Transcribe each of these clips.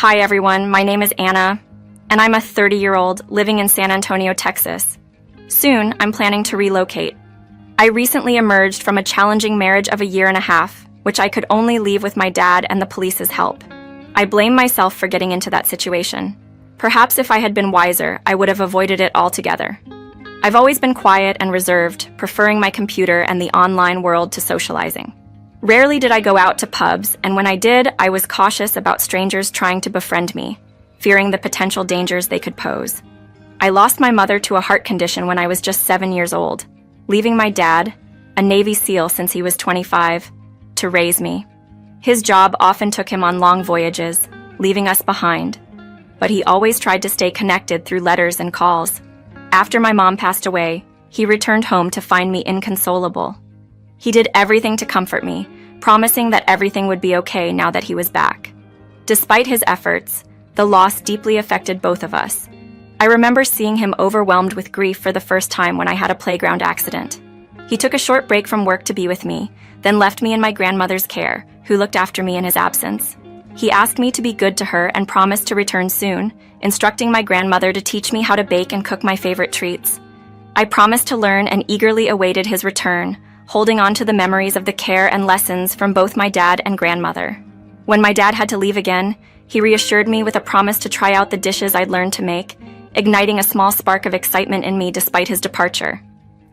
Hi everyone, my name is Anna, and I'm a 30-year-old living in San Antonio, Texas. Soon, I'm planning to relocate. I recently emerged from a challenging marriage of a year and a half, which I could only leave with my dad and the police's help. I blame myself for getting into that situation. Perhaps if I had been wiser, I would have avoided it altogether. I've always been quiet and reserved, preferring my computer and the online world to socializing. Rarely did I go out to pubs, and when I did, I was cautious about strangers trying to befriend me, fearing the potential dangers they could pose. I lost my mother to a heart condition when I was just 7 years old, leaving my dad, a Navy SEAL since he was 25, to raise me. His job often took him on long voyages, leaving us behind, but he always tried to stay connected through letters and calls. After my mom passed away, he returned home to find me inconsolable. He did everything to comfort me, promising that everything would be okay now that he was back. Despite his efforts, the loss deeply affected both of us. I remember seeing him overwhelmed with grief for the first time when I had a playground accident. He took a short break from work to be with me, then left me in my grandmother's care, who looked after me in his absence. He asked me to be good to her and promised to return soon, instructing my grandmother to teach me how to bake and cook my favorite treats. I promised to learn and eagerly awaited his return, holding on to the memories of the care and lessons from both my dad and grandmother. When my dad had to leave again, he reassured me with a promise to try out the dishes I'd learned to make, igniting a small spark of excitement in me despite his departure.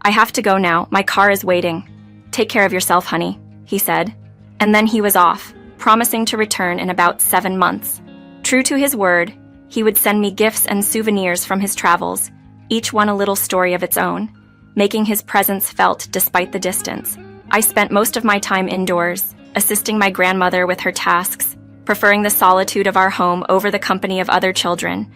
"I have to go now, my car is waiting. Take care of yourself, honey," he said. And then he was off, promising to return in about 7 months. True to his word, he would send me gifts and souvenirs from his travels, each one a little story of its own, making his presence felt despite the distance. I spent most of my time indoors, assisting my grandmother with her tasks, preferring the solitude of our home over the company of other children.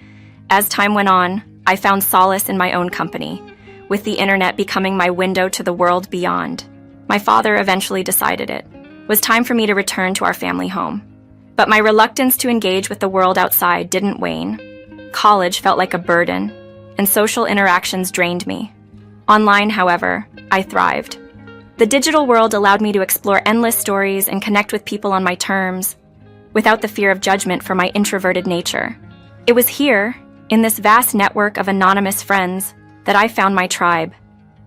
As time went on, I found solace in my own company, with the internet becoming my window to the world beyond. My father eventually decided it was time for me to return to our family home. But my reluctance to engage with the world outside didn't wane. College felt like a burden, and social interactions drained me. Online, however, I thrived. The digital world allowed me to explore endless stories and connect with people on my terms, without the fear of judgment for my introverted nature. It was here, in this vast network of anonymous friends, that I found my tribe,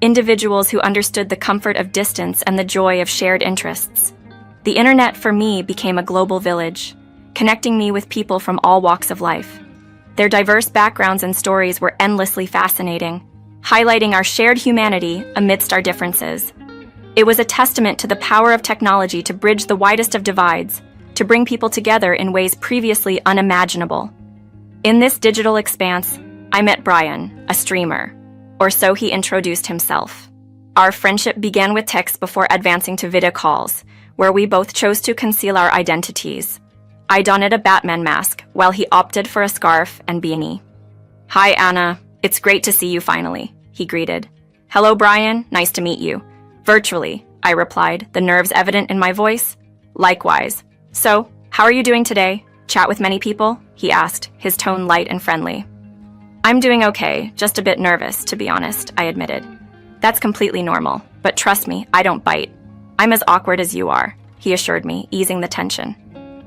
individuals who understood the comfort of distance and the joy of shared interests. The internet for me became a global village, connecting me with people from all walks of life. Their diverse backgrounds and stories were endlessly fascinating, highlighting our shared humanity amidst our differences. It was a testament to the power of technology to bridge the widest of divides, to bring people together in ways previously unimaginable. In this digital expanse, I met Brian, a streamer, or so he introduced himself. Our friendship began with texts before advancing to video calls, where we both chose to conceal our identities. I donned a Batman mask, while he opted for a scarf and beanie. "Hi, Anna. It's great to see you finally," he greeted. "Hello, Brian. Nice to meet you." "Virtually," I replied, the nerves evident in my voice. "Likewise. So, how are you doing today? Chat with many people?" he asked, his tone light and friendly. "I'm doing okay, just a bit nervous, to be honest," I admitted. "That's completely normal, but trust me, I don't bite. I'm as awkward as you are," he assured me, easing the tension.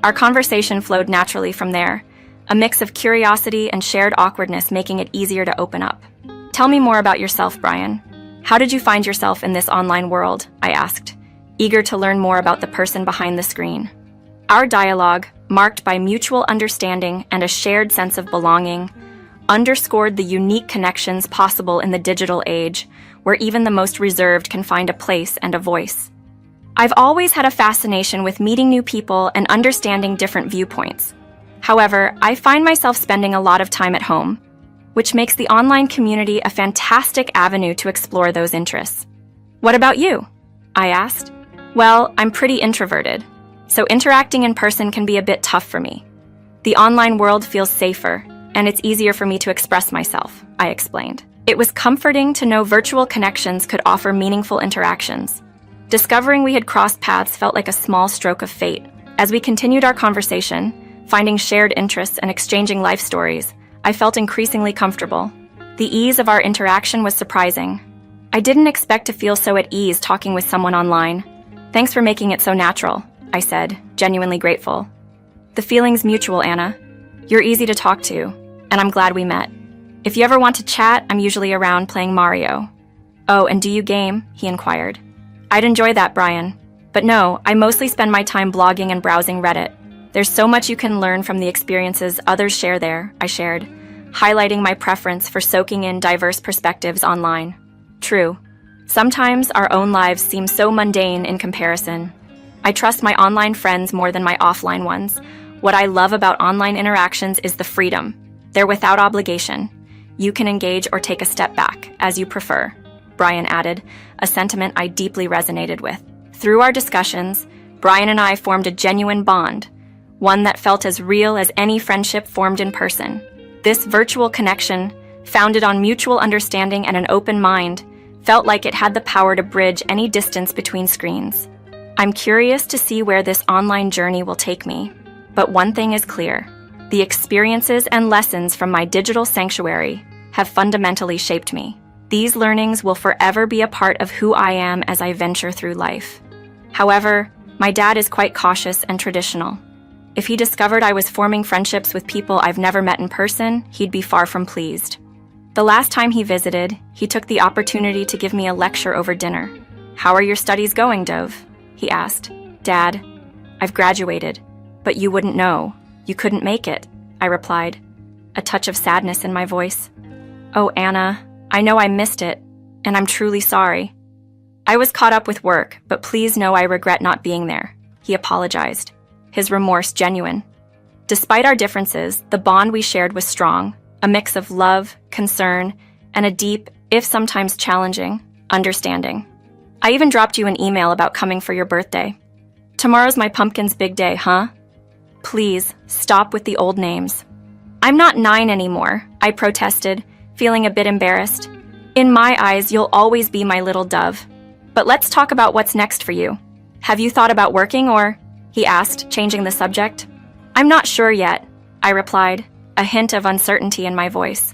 Our conversation flowed naturally from there, a mix of curiosity and shared awkwardness making it easier to open up. "Tell me more about yourself, Brian. How did you find yourself in this online world?" I asked, eager to learn more about the person behind the screen. Our dialogue, marked by mutual understanding and a shared sense of belonging, underscored the unique connections possible in the digital age, where even the most reserved can find a place and a voice. I've always had a fascination with meeting new people and understanding different viewpoints. However, I find myself spending a lot of time at home, which makes the online community a fantastic avenue to explore those interests. "What about you?" I asked. "Well, I'm pretty introverted, so interacting in person can be a bit tough for me. The online world feels safer, and it's easier for me to express myself," I explained. It was comforting to know virtual connections could offer meaningful interactions. Discovering we had crossed paths felt like a small stroke of fate. As we continued our conversation, finding shared interests and exchanging life stories, I felt increasingly comfortable. The ease of our interaction was surprising. I didn't expect to feel so at ease talking with someone online. "Thanks for making it so natural," I said, genuinely grateful. "The feeling's mutual, Anna. You're easy to talk to, and I'm glad we met. If you ever want to chat, I'm usually around playing Mario. Oh, and do you game? He inquired. I'd enjoy that, Brian. But no, I mostly spend my time blogging and browsing Reddit. There's so much you can learn from the experiences others share there, I shared, highlighting my preference for soaking in diverse perspectives online. True. Sometimes our own lives seem so mundane in comparison. I trust my online friends more than my offline ones. What I love about online interactions is the freedom. They're without obligation. You can engage or take a step back, as you prefer, Brian added, a sentiment I deeply resonated with. Through our discussions, Brian and I formed a genuine bond, one that felt as real as any friendship formed in person. This virtual connection, founded on mutual understanding and an open mind, felt like it had the power to bridge any distance between screens. I'm curious to see where this online journey will take me, but one thing is clear. The experiences and lessons from my digital sanctuary have fundamentally shaped me. These learnings will forever be a part of who I am as I venture through life. However, my dad is quite cautious and traditional. If he discovered I was forming friendships with people I've never met in person, he'd be far from pleased. The last time he visited, he took the opportunity to give me a lecture over dinner. "How are your studies going, Dove?" he asked. "Dad, I've graduated, but you wouldn't know. You couldn't make it," I replied, a touch of sadness in my voice. "Oh, Anna, I know I missed it, and I'm truly sorry. I was caught up with work, but please know I regret not being there," he apologized, his remorse genuine. Despite our differences, the bond we shared was strong, a mix of love, concern, and a deep, if sometimes challenging, understanding. I even dropped you an email about coming for your birthday. "Tomorrow's my pumpkin's big day, huh?" "Please, stop with the old names." "I'm not 9 anymore," I protested, feeling a bit embarrassed. "In my eyes, you'll always be my little dove. But let's talk about what's next for you. Have you thought about working or?" he asked, changing the subject. "I'm not sure yet," I replied, a hint of uncertainty in my voice.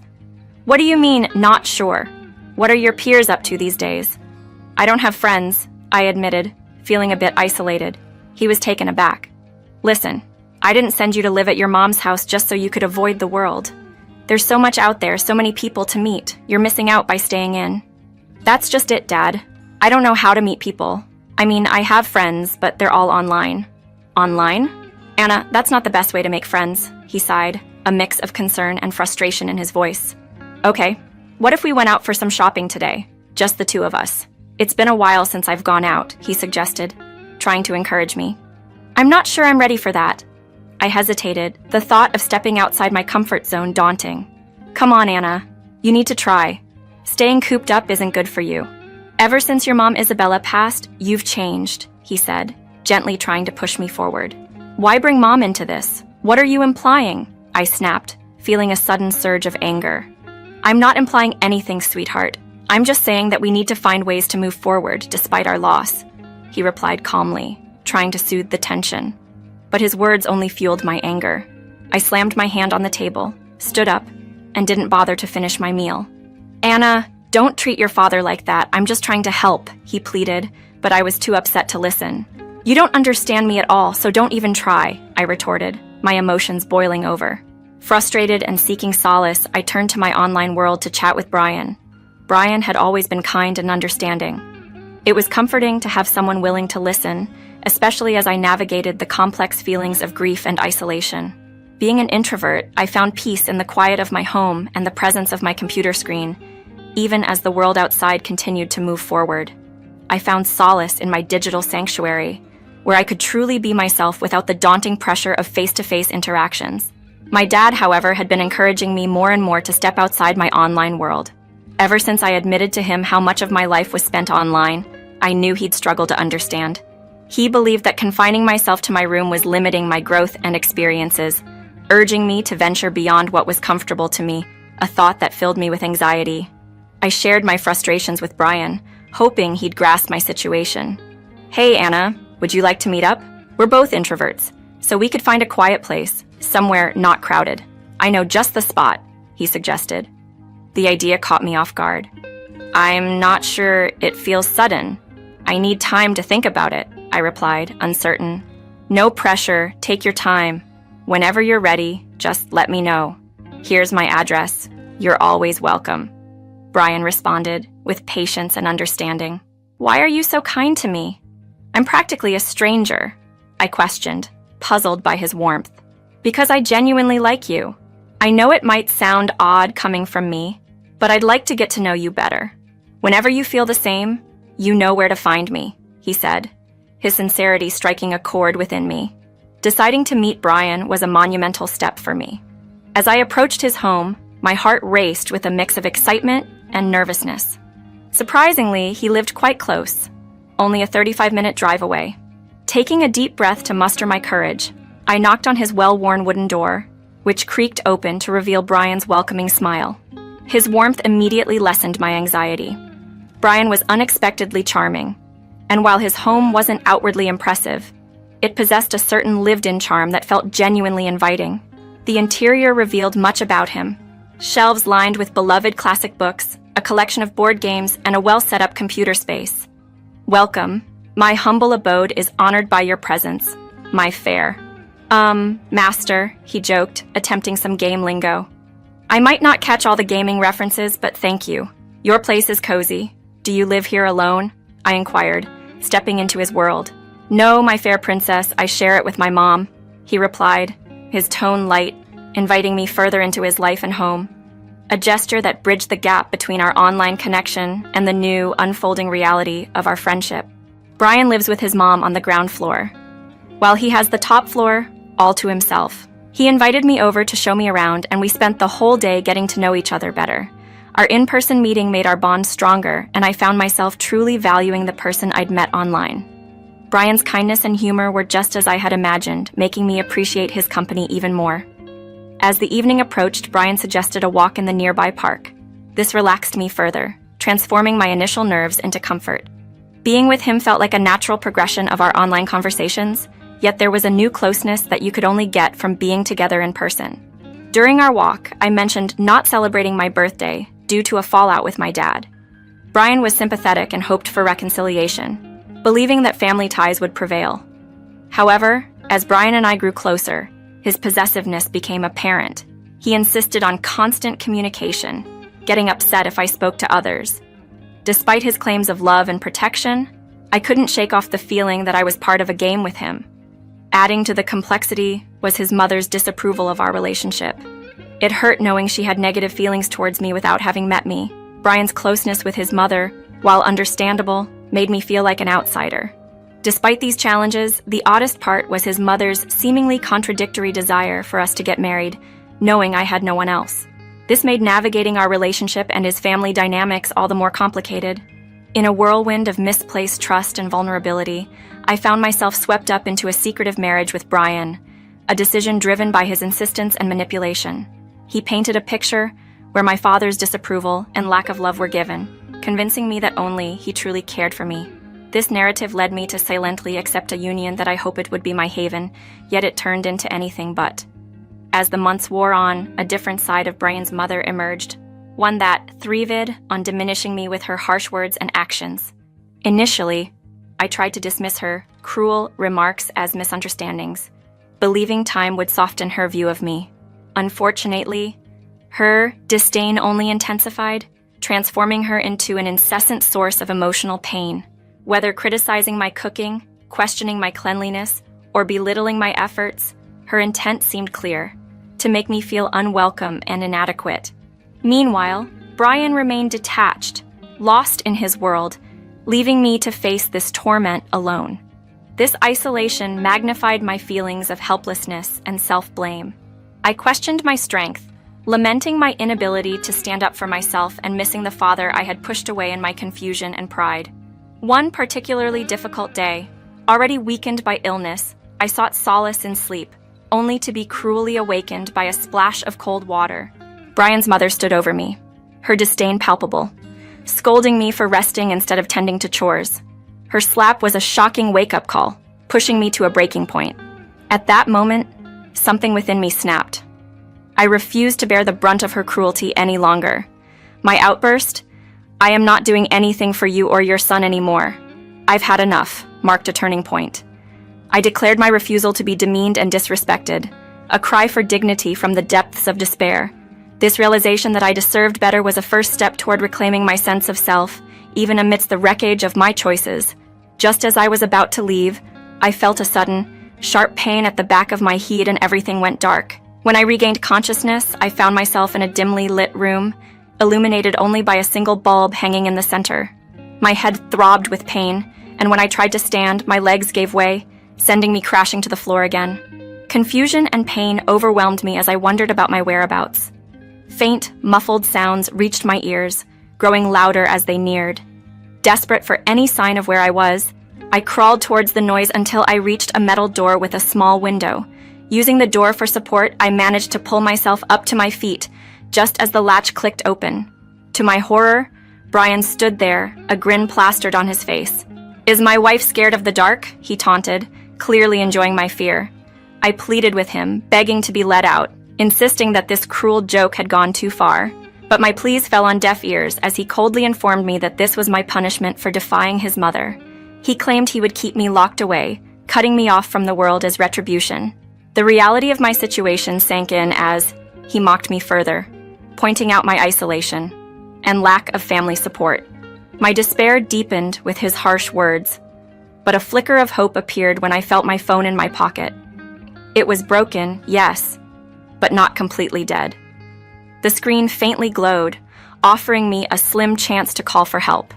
"What do you mean, not sure? What are your peers up to these days?" "I don't have friends," I admitted, feeling a bit isolated. He was taken aback. "Listen, I didn't send you to live at your mom's house just so you could avoid the world. There's so much out there, so many people to meet. You're missing out by staying in." "That's just it, Dad. I don't know how to meet people. I mean, I have friends, but they're all online." "Online? Anna, that's not the best way to make friends," he sighed, a mix of concern and frustration in his voice. "Okay, what if we went out for some shopping today? Just the two of us. It's been a while since I've gone out," he suggested, trying to encourage me. "I'm not sure I'm ready for that." I hesitated, the thought of stepping outside my comfort zone daunting. "Come on, Anna. You need to try. Staying cooped up isn't good for you. Ever since your mom Isabella passed, you've changed," he said, gently trying to push me forward. "Why bring Mom into this? What are you implying?" I snapped, feeling a sudden surge of anger. "I'm not implying anything, sweetheart. I'm just saying that we need to find ways to move forward despite our loss," he replied calmly, trying to soothe the tension. But his words only fueled my anger. I slammed my hand on the table, stood up, and didn't bother to finish my meal. "Anna, don't treat your father like that. I'm just trying to help," he pleaded, but I was too upset to listen. "You don't understand me at all, so don't even try," I retorted, my emotions boiling over. Frustrated and seeking solace, I turned to my online world to chat with Brian. Brian had always been kind and understanding. It was comforting to have someone willing to listen, especially as I navigated the complex feelings of grief and isolation. Being an introvert, I found peace in the quiet of my home and the presence of my computer screen, even as the world outside continued to move forward. I found solace in my digital sanctuary, where I could truly be myself without the daunting pressure of face-to-face interactions. My dad, however, had been encouraging me more and more to step outside my online world. Ever since I admitted to him how much of my life was spent online, I knew he'd struggle to understand. He believed that confining myself to my room was limiting my growth and experiences, urging me to venture beyond what was comfortable to me, a thought that filled me with anxiety. I shared my frustrations with Brian, hoping he'd grasp my situation. "Hey, Anna, would you like to meet up? We're both introverts, so we could find a quiet place, somewhere not crowded. I know just the spot," he suggested. The idea caught me off guard. "I'm not sure, it feels sudden. I need time to think about it," I replied, uncertain. "No pressure, take your time. Whenever you're ready, Just let me know. Here's my address. You're always welcome. Brian responded, with patience and understanding. Why are you so kind to me? I'm practically a stranger, I questioned, puzzled by his warmth. Because I genuinely like you. I know it might sound odd coming from me, but I'd like to get to know you better. Whenever you feel the same, you know where to find me, he said, his sincerity striking a chord within me. Deciding to meet Brian was a monumental step for me. As I approached his home, my heart raced with a mix of excitement and nervousness. Surprisingly, he lived quite close, only a 35-minute drive away. Taking a deep breath to muster my courage, I knocked on his well-worn wooden door, which creaked open to reveal Brian's welcoming smile. His warmth immediately lessened my anxiety. Brian was unexpectedly charming, and while his home wasn't outwardly impressive, it possessed a certain lived-in charm that felt genuinely inviting. The interior revealed much about him. Shelves lined with beloved classic books, a collection of board games, and a well-set-up computer space. Welcome. My humble abode is honored by your presence, my fair. Master, he joked, attempting some game lingo. I might not catch all the gaming references, but thank you. Your place is cozy. Do you live here alone? I inquired, stepping into his world. No, my fair princess, I share it with my mom, he replied, his tone light, inviting me further into his life and home. A gesture that bridged the gap between our online connection and the new, unfolding reality of our friendship. Brian lives with his mom on the ground floor, while he has the top floor all to himself. He invited me over to show me around, and we spent the whole day getting to know each other better. Our in-person meeting made our bond stronger, and I found myself truly valuing the person I'd met online. Brian's kindness and humor were just as I had imagined, making me appreciate his company even more. As the evening approached, Brian suggested a walk in the nearby park. This relaxed me further, transforming my initial nerves into comfort. Being with him felt like a natural progression of our online conversations, yet there was a new closeness that you could only get from being together in person. During our walk, I mentioned not celebrating my birthday due to a fallout with my dad. Brian was sympathetic and hoped for reconciliation, believing that family ties would prevail. However, as Brian and I grew closer, his possessiveness became apparent. He insisted on constant communication, getting upset if I spoke to others. Despite his claims of love and protection, I couldn't shake off the feeling that I was part of a game with him. Adding to the complexity was his mother's disapproval of our relationship. It hurt knowing she had negative feelings towards me without having met me. Brian's closeness with his mother, while understandable, made me feel like an outsider. Despite these challenges, the oddest part was his mother's seemingly contradictory desire for us to get married, knowing I had no one else. This made navigating our relationship and his family dynamics all the more complicated. In a whirlwind of misplaced trust and vulnerability, I found myself swept up into a secretive marriage with Brian, a decision driven by his insistence and manipulation. He painted a picture where my father's disapproval and lack of love were given, convincing me that only he truly cared for me. This narrative led me to silently accept a union that I hoped would be my haven, yet it turned into anything but. As the months wore on, a different side of Brian's mother emerged, one that thrived on diminishing me with her harsh words and actions. Initially, I tried to dismiss her cruel remarks as misunderstandings, believing time would soften her view of me. Unfortunately, her disdain only intensified, transforming her into an incessant source of emotional pain. Whether criticizing my cooking, questioning my cleanliness, or belittling my efforts, her intent seemed clear: to make me feel unwelcome and inadequate. Meanwhile, Brian remained detached, lost in his world, leaving me to face this torment alone. This isolation magnified my feelings of helplessness and self-blame. I questioned my strength, lamenting my inability to stand up for myself and missing the father I had pushed away in my confusion and pride. One particularly difficult day, already weakened by illness, I sought solace in sleep, only to be cruelly awakened by a splash of cold water. Brian's mother stood over me, her disdain palpable, scolding me for resting instead of tending to chores. Her slap was a shocking wake-up call, pushing me to a breaking point. At that moment, something within me snapped. I refused to bear the brunt of her cruelty any longer. My outburst, "I am not doing anything for you or your son anymore. I've had enough," marked a turning point. I declared my refusal to be demeaned and disrespected, a cry for dignity from the depths of despair. This realization that I deserved better was a first step toward reclaiming my sense of self, even amidst the wreckage of my choices. Just as I was about to leave, I felt a sudden, sharp pain at the back of my head and everything went dark. When I regained consciousness, I found myself in a dimly lit room, illuminated only by a single bulb hanging in the center. My head throbbed with pain, and when I tried to stand, my legs gave way, sending me crashing to the floor again. Confusion and pain overwhelmed me as I wondered about my whereabouts. Faint, muffled sounds reached my ears, growing louder as they neared. Desperate for any sign of where I was, I crawled towards the noise until I reached a metal door with a small window. Using the door for support, I managed to pull myself up to my feet, just as the latch clicked open. To my horror, Brian stood there, a grin plastered on his face. "Is my wife scared of the dark?" he taunted, clearly enjoying my fear. I pleaded with him, begging to be let out, insisting that this cruel joke had gone too far. But my pleas fell on deaf ears as he coldly informed me that this was my punishment for defying his mother. He claimed he would keep me locked away, cutting me off from the world as retribution. The reality of my situation sank in as he mocked me further, pointing out my isolation and lack of family support. My despair deepened with his harsh words, but a flicker of hope appeared when I felt my phone in my pocket. It was broken, yes, but not completely dead. The screen faintly glowed, offering me a slim chance to call for help.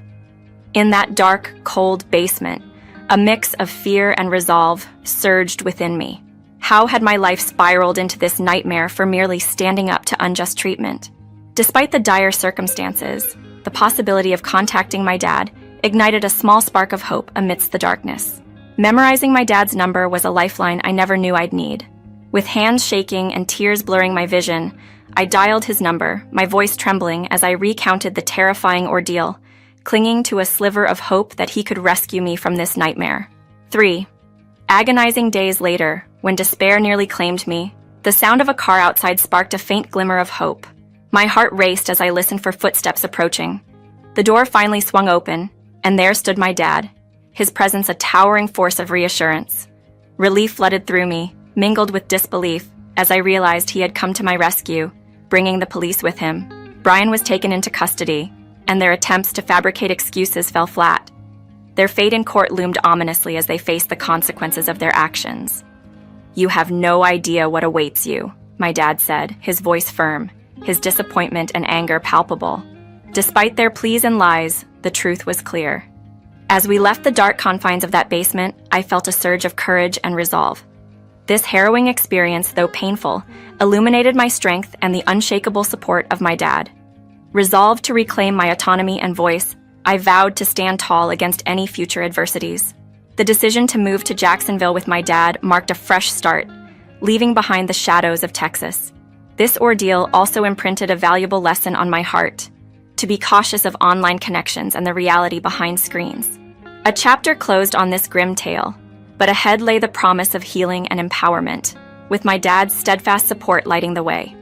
In that dark, cold basement, a mix of fear and resolve surged within me. How had my life spiraled into this nightmare for merely standing up to unjust treatment? Despite the dire circumstances, the possibility of contacting my dad ignited a small spark of hope amidst the darkness. Memorizing my dad's number was a lifeline I never knew I'd need. With hands shaking and tears blurring my vision, I dialed his number, my voice trembling as I recounted the terrifying ordeal, clinging to a sliver of hope that he could rescue me from this nightmare. 3. Agonizing days later, when despair nearly claimed me, the sound of a car outside sparked a faint glimmer of hope. My heart raced as I listened for footsteps approaching. The door finally swung open, and there stood my dad, his presence a towering force of reassurance. Relief flooded through me, mingled with disbelief, as I realized he had come to my rescue, bringing the police with him. Brian was taken into custody, and their attempts to fabricate excuses fell flat. Their fate in court loomed ominously as they faced the consequences of their actions. "You have no idea what awaits you," my dad said, his voice firm, his disappointment and anger palpable. Despite their pleas and lies, the truth was clear. As we left the dark confines of that basement, I felt a surge of courage and resolve. This harrowing experience, though painful, illuminated my strength and the unshakable support of my dad. Resolved to reclaim my autonomy and voice, I vowed to stand tall against any future adversities. The decision to move to Jacksonville with my dad marked a fresh start, leaving behind the shadows of Texas. This ordeal also imprinted a valuable lesson on my heart: to be cautious of online connections and the reality behind screens. A chapter closed on this grim tale, but ahead lay the promise of healing and empowerment, with my dad's steadfast support lighting the way.